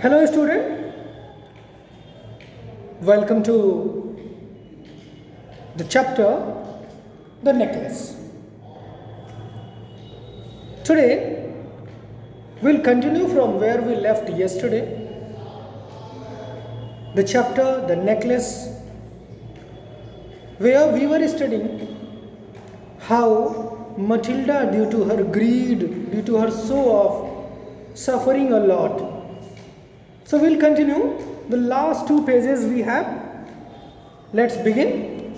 Hello, student. Welcome to the chapter The Necklace. Today, we'll continue from where we left yesterday. The chapter The Necklace, where we were studying how Matilda, due to her greed, due to her show off, suffering a lot. So, we'll continue the last two pages we have. Let's begin.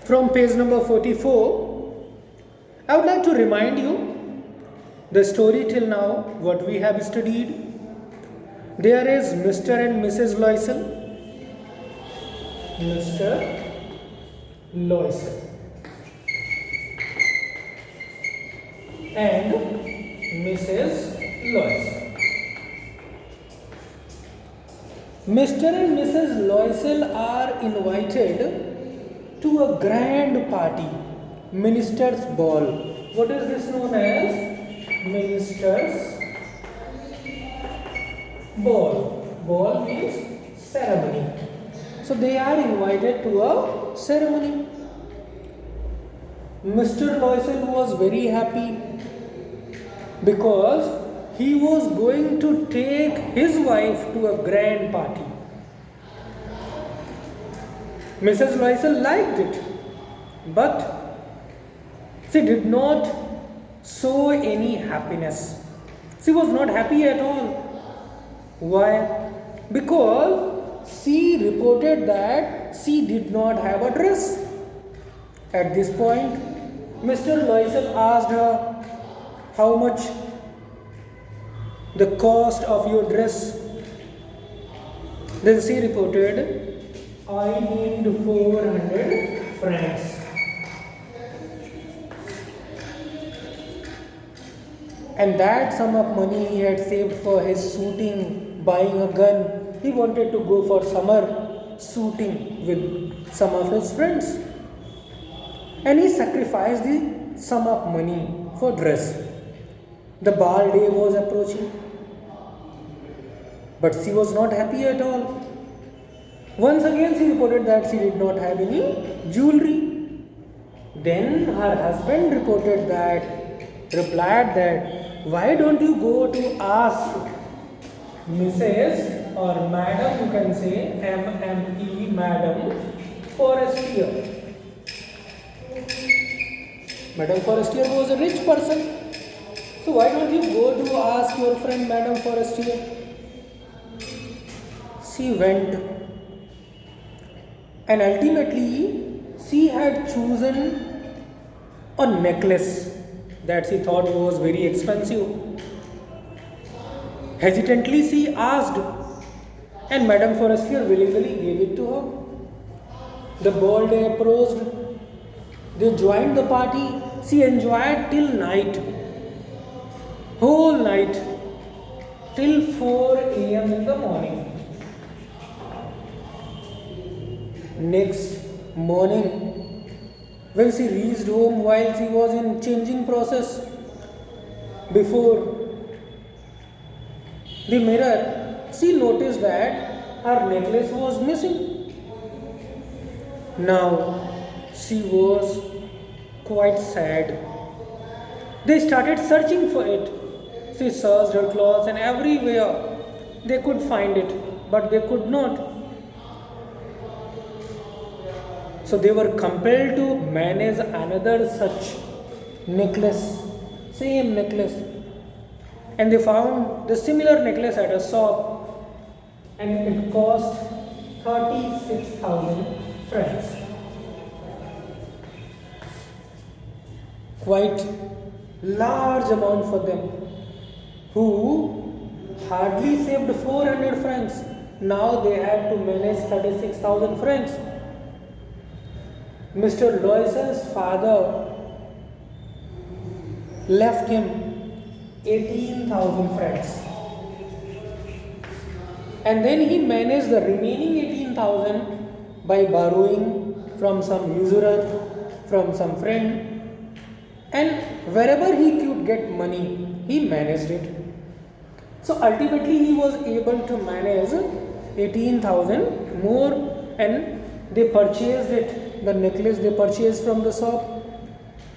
From page number 44, I would like to remind you the story till now, what we have studied. There is Mr. and Mrs. Loisel. Mr. Loisel and Mrs. Loisel. Mr. and Mrs. Loisel are invited to a grand party, minister's ball. What is this known as? Minister's ball. Ball means ceremony. So they are invited to a ceremony. Mr. Loisel was very happy because he was going to take his wife to a grand party. Mrs. Loisel liked it, but she did not show any happiness. She was not happy at all. Why? Because she reported that she did not have a dress. At this point, Mr. Loisel asked her, how much the cost of your dress? Then she reported, I need 400 francs. And that sum of money he had saved for his shooting, buying a gun. He wanted to go for summer shooting with some of his friends. And he sacrificed the sum of money for dress. The ball day was approaching, but she was not happy at all. Once again she reported that she did not have any jewelry. Then her husband replied that, why don't you go to ask Mrs. or Madam, you can say MME, Madam Forestier. Madam Forestier was a rich person. So why don't you go to ask your friend Madam Forestier? She went, and ultimately she had chosen a necklace that she thought was very expensive. Hesitantly she asked, and Madam Forestier willingly gave it to her. The ball day approached. They joined the party. She enjoyed till night. Whole night. Till 4 a.m. in the morning. Next morning, when she reached home while she was in changing process, before the mirror, she noticed that her necklace was missing. Now, she was quite sad. They started searching for it. She searched her clothes and everywhere they could find it, but they could not. So they were compelled to manage another such necklace, same necklace. And they found the similar necklace at a shop, and it cost 36,000 francs. Quite large amount for them, who hardly saved 400 francs. Now they had to manage 36,000 francs. Mr. Loisel's father left him 18,000 francs. And then he managed the remaining 18,000 by borrowing from some usurer, from some friend, and wherever he could get money, he managed it. So ultimately, he was able to manage 18,000 more, and they purchased it, the necklace they purchased from the shop,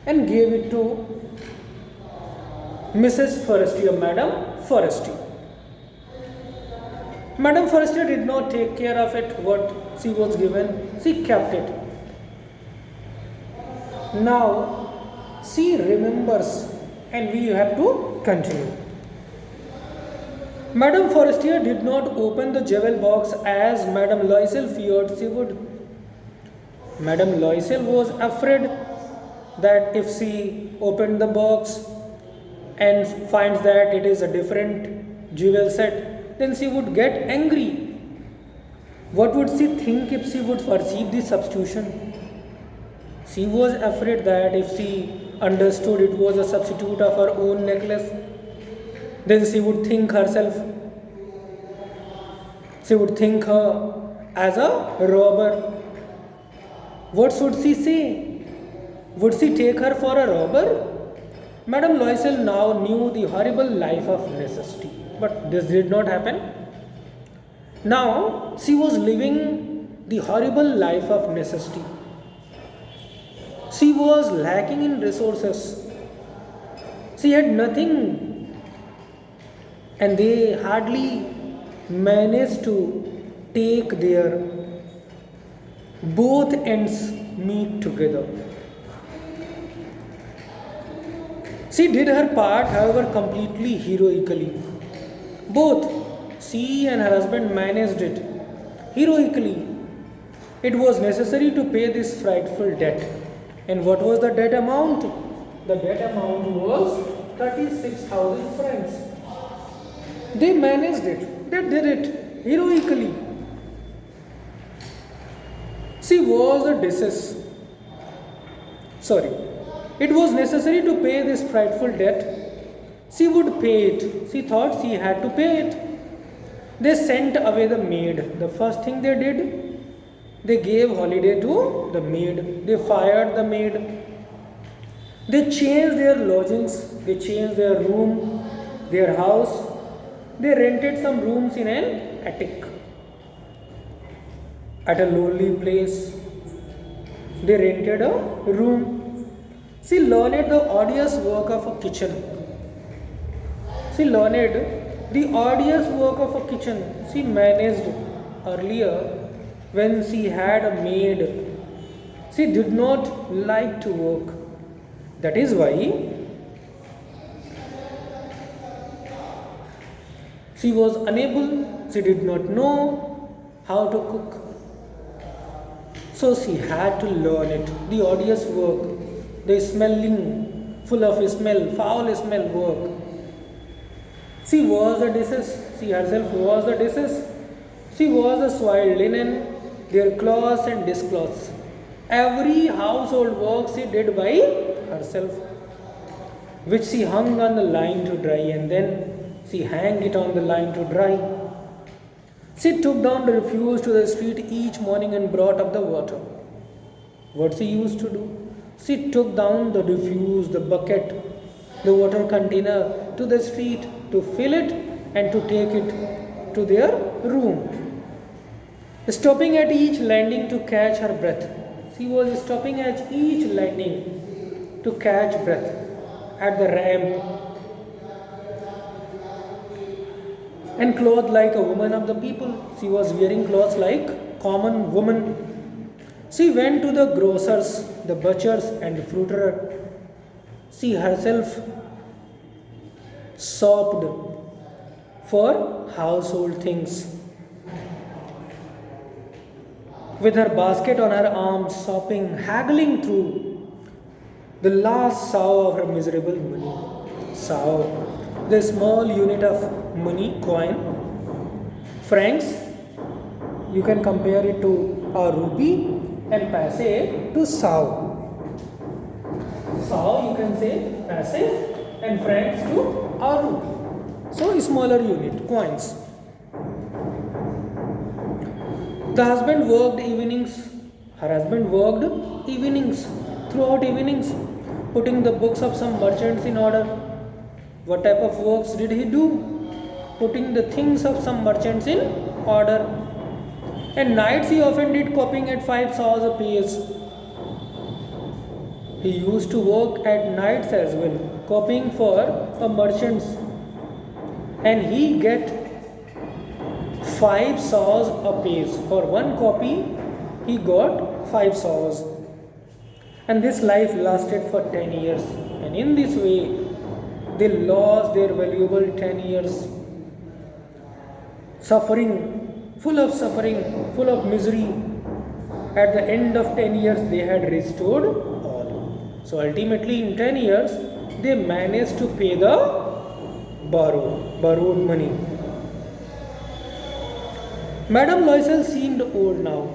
and gave it to Mrs. Forestier, Madam Forestier. Madam Forestier did not take care of it, what she was given, she kept it. Now, she remembers, and we have to continue. Madame Forestier did not open the jewel box as Madame Loisel feared she would. Madame Loisel was afraid that if she opened the box and finds that it is a different jewel set, then she would get angry. What would she think if she would perceive the substitution? She was afraid that if she understood it was a substitute of her own necklace, then she would think herself, she would think her as a robber. What should she say? Would she take her for a robber? Madame Loisel now knew the horrible life of necessity, but this did not happen. Now she was living the horrible life of necessity. She was lacking in resources. She had nothing, and they hardly managed to take their both ends meet together. She did her part, however, completely heroically. Both she and her husband managed it heroically. It was necessary to pay this frightful debt. And what was the debt amount? The debt amount was 36,000 francs. They managed it, they did it heroically. She was a disease. Sorry. It was necessary to pay this frightful debt. She would pay it. She thought she had to pay it. They sent away the maid. The first thing they did, they gave holiday to the maid. They fired the maid. They changed their lodgings. They changed their room, their house. They rented some rooms in an attic at a lonely place. They rented a room. She learned the odious work of a kitchen. She learned the odious work of a kitchen. She managed earlier when she had a maid. She did not like to work. That is why she was unable, she did not know how to cook. So she had to learn it. The odious work, the smelling, full of smell, foul smell work. She was a disease. She herself was a disease. She was a soiled linen, their clothes and disclothes. Every household work she did by herself, which she hung on the line to dry, and then she hung it on the line to dry. She took down the refuse to the street each morning and brought up the water. What she used to do? She took down the refuse, the bucket, the water container to the street to fill it and to take it to their room. Stopping at each landing to catch her breath. She was stopping at each landing to catch breath at the ramp, and clothed like a woman of the people. She was wearing clothes like common woman. She went to the grocers, the butchers and the fruiterer. She herself shopped for household things. With her basket on her arm, shopping, haggling through the last sow of her miserable money. Sow, the small unit of money, coin, francs. You can compare it to a rupee, and paise to sow. Sow, you can say paise, and francs to a rupee. So smaller unit, coins. The husband worked evenings. Her husband worked evenings, throughout evenings. putting the books of some merchants in order. What type of works did he do? Putting the things of some merchants in order. And nights he often did copying at 5 hours a piece. He used to work at nights as well, copying for a merchants, and he get 5 saws a piece. For one copy, he got 5 saws. And this life lasted for 10 years. And in this way, they lost their valuable 10 years. Suffering, full of misery. At the end of 10 years, they had restored all. So ultimately, in 10 years, they managed to pay the borrowed money. Madame Loisel seemed old now.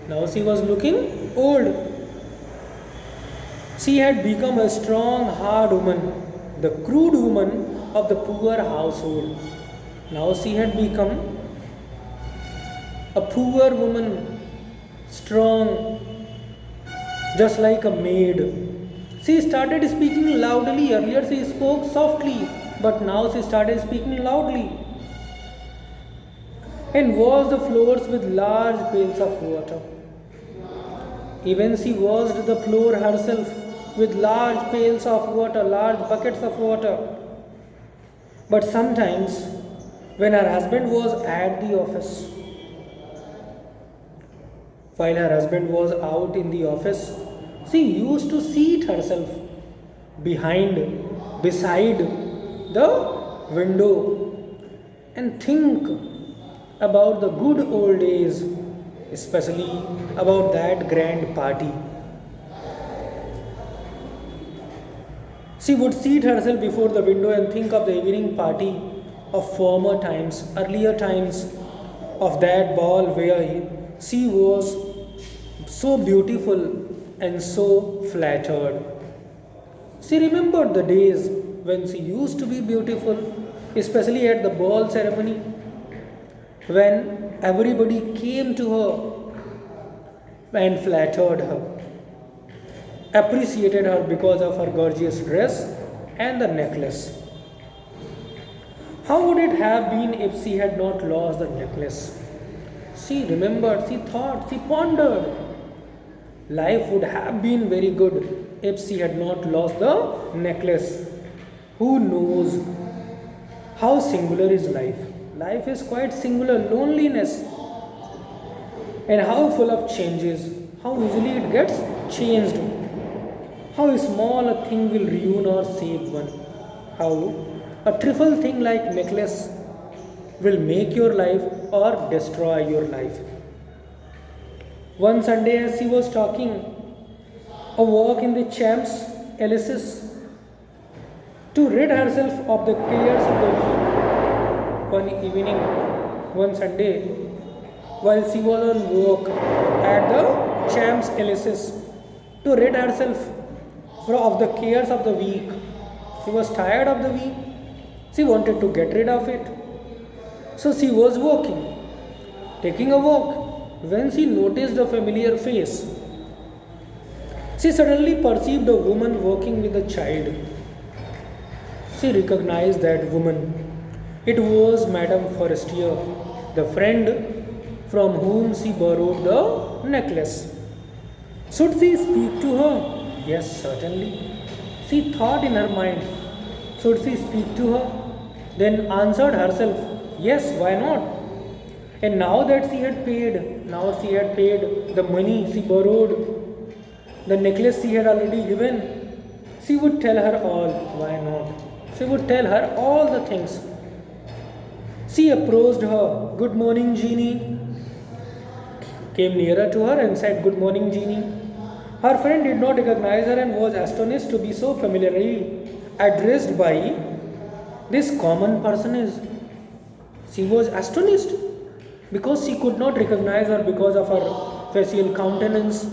Now she was looking old. She had become a strong, hard woman, the crude woman of the poor household. Now she had become a poor woman, strong, just like a maid. She started speaking loudly. Earlier she spoke softly, but now she started speaking loudly and washed the floors with large pails of water. Even she washed the floor herself with large pails of water, large buckets of water. But sometimes, when her husband was at the office, while her husband was out in the office, she used to seat herself beside the window and think about the good old days, especially about that grand party. She would seat herself before the window and think of the evening party of former times, earlier times, of that ball where she was so beautiful and so flattered. She remembered the days when she used to be beautiful, especially at the ball ceremony, when everybody came to her and flattered her, appreciated her because of her gorgeous dress and the necklace. How would it have been if she had not lost the necklace? She remembered, she thought, she pondered. Life would have been very good if she had not lost the necklace. Who knows how singular is life? Life is quite singular, loneliness, and how full of changes, how easily it gets changed, how small a thing will ruin or save one, how a trifle thing like necklace will make your life or destroy your life. One Sunday, as she was talking, a walk in the Champs Elysees to rid herself of the cares of the week. One evening, one Sunday, while she was on walk at the Champs Elysees to rid herself of the cares of the week. She was tired of the week. She wanted to get rid of it. So she was walking, taking a walk, when she noticed a familiar face. She suddenly perceived a woman walking with a child. She recognized that woman. It was Madame Forestier, the friend from whom she borrowed the necklace. Should she speak to her? Yes, certainly. She thought in her mind, should she speak to her? Then answered herself, yes, why not? And now that she had paid the money she borrowed, the necklace she had already given, she would tell her all, why not? She would tell her all the things. She approached her, good morning, Jeannie. Came nearer to her and said, good morning, Jeannie. Her friend did not recognize her and was astonished to be so familiarly addressed by this common personage. She was astonished because she could not recognize her because of her facial countenance,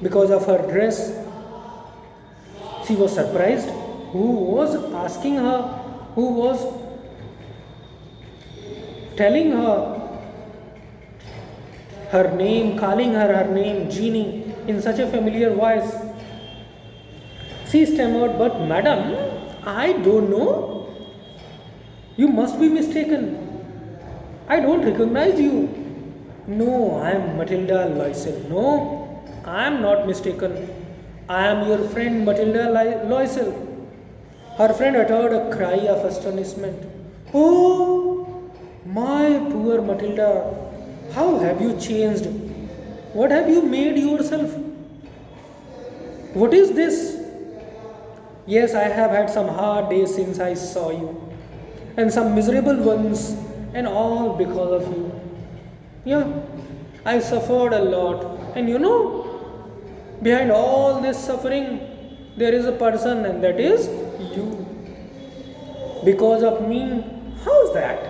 because of her dress. She was surprised. Who was asking her? Who was telling her her name, calling her name, Jeannie, in such a familiar voice? She stammered, but madam, I don't know. You must be mistaken. I don't recognize you. No, I am Matilda Loisel. No, I am not mistaken. I am your friend Matilda Loisel. Her friend uttered a cry of astonishment. Oh, my poor Matilda, how have you changed? What have you made yourself? What is this? Yes, I have had some hard days since I saw you, and some miserable ones, and all because of you. Yeah, I suffered a lot, and behind all this suffering, there is a person, and that is you. Because of me, how's that?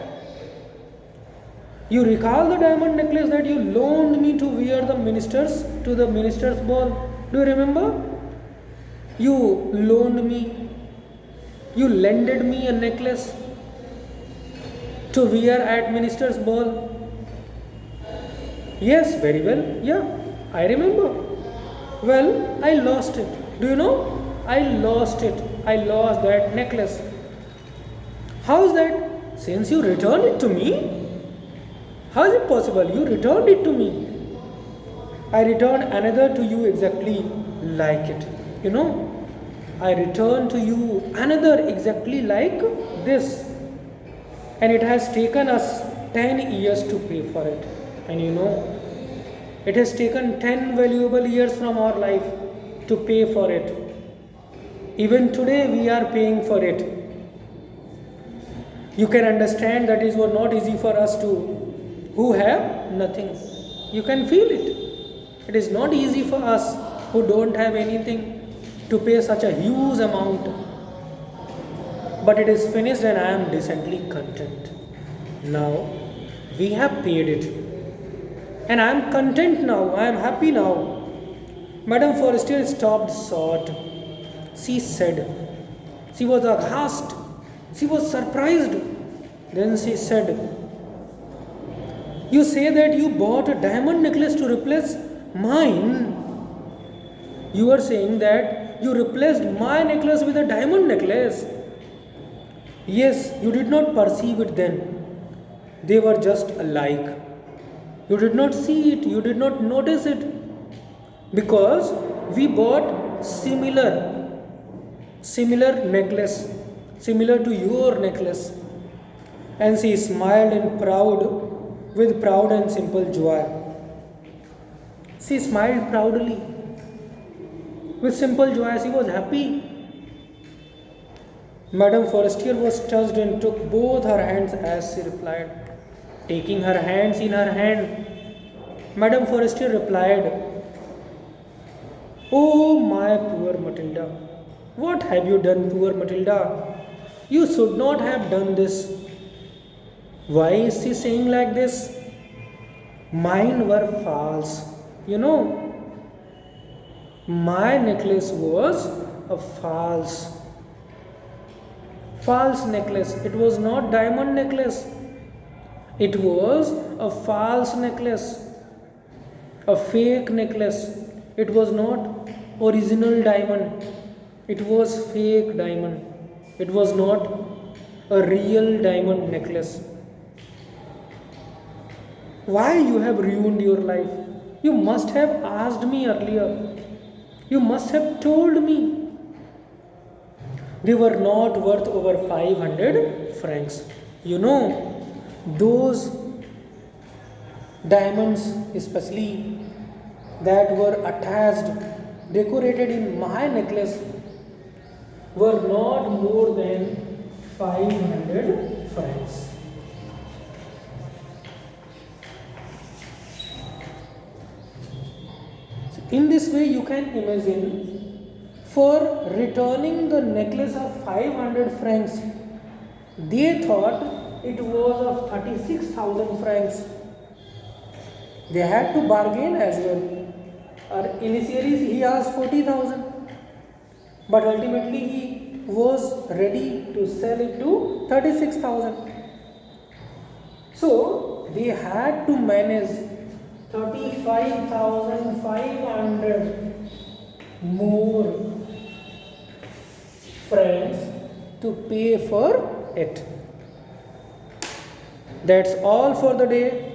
You recall the diamond necklace that you loaned me to wear to the minister's ball? Do you remember? You loaned me, you lended me a necklace to wear at minister's ball. Yes, very well. Yeah, I remember. Well, I lost it. Do you know? I lost it. I lost that necklace. How is that? Since you returned it to me? How is it possible? You returned it to me. I returned another to you exactly like it. I returned to you another exactly like this. And it has taken us 10 years to pay for it. And it has taken 10 valuable years from our life to pay for it. Even today we are paying for it. You can understand that it was not easy for us who have nothing. You can feel it. It is not easy for us who don't have anything to pay such a huge amount. But it is finished and I am decently content. Now we have paid it. And I am content now. I am happy now. Madame Forestier stopped short. She said, she was aghast. She was surprised. Then she said, you say that you bought a diamond necklace to replace mine. You are saying that you replaced my necklace with a diamond necklace. Yes, you did not perceive it then. They were just alike. You did not see it, you did not notice it. Because we bought similar necklace, similar to your necklace. And she smiled with proud and simple joy. She smiled proudly. With simple joy, she was happy. Madame Forestier was touched and took both her hands as she replied. Taking her hands in her hand, Madame Forestier replied, oh, my poor Matilda, what have you done, poor Matilda? You should not have done this. Why is she saying like this? Mine were false. My necklace was a false necklace. It was not diamond necklace. It was a false necklace, a fake necklace. It was not original diamond. It was fake diamond. It was not a real diamond necklace. Why you have ruined your life? You must have asked me earlier. You must have told me. They were not worth over 500 francs. Those diamonds, especially that were attached, decorated in my necklace, were not more than 500 francs. In this way, you can imagine, for returning the necklace of 500 francs, they thought it was of 36,000 francs. They had to bargain as well. Initially, he asked 40,000, but ultimately he was ready to sell it to 36,000. So they had to manage 35,500 more to pay for it. That's all for the day.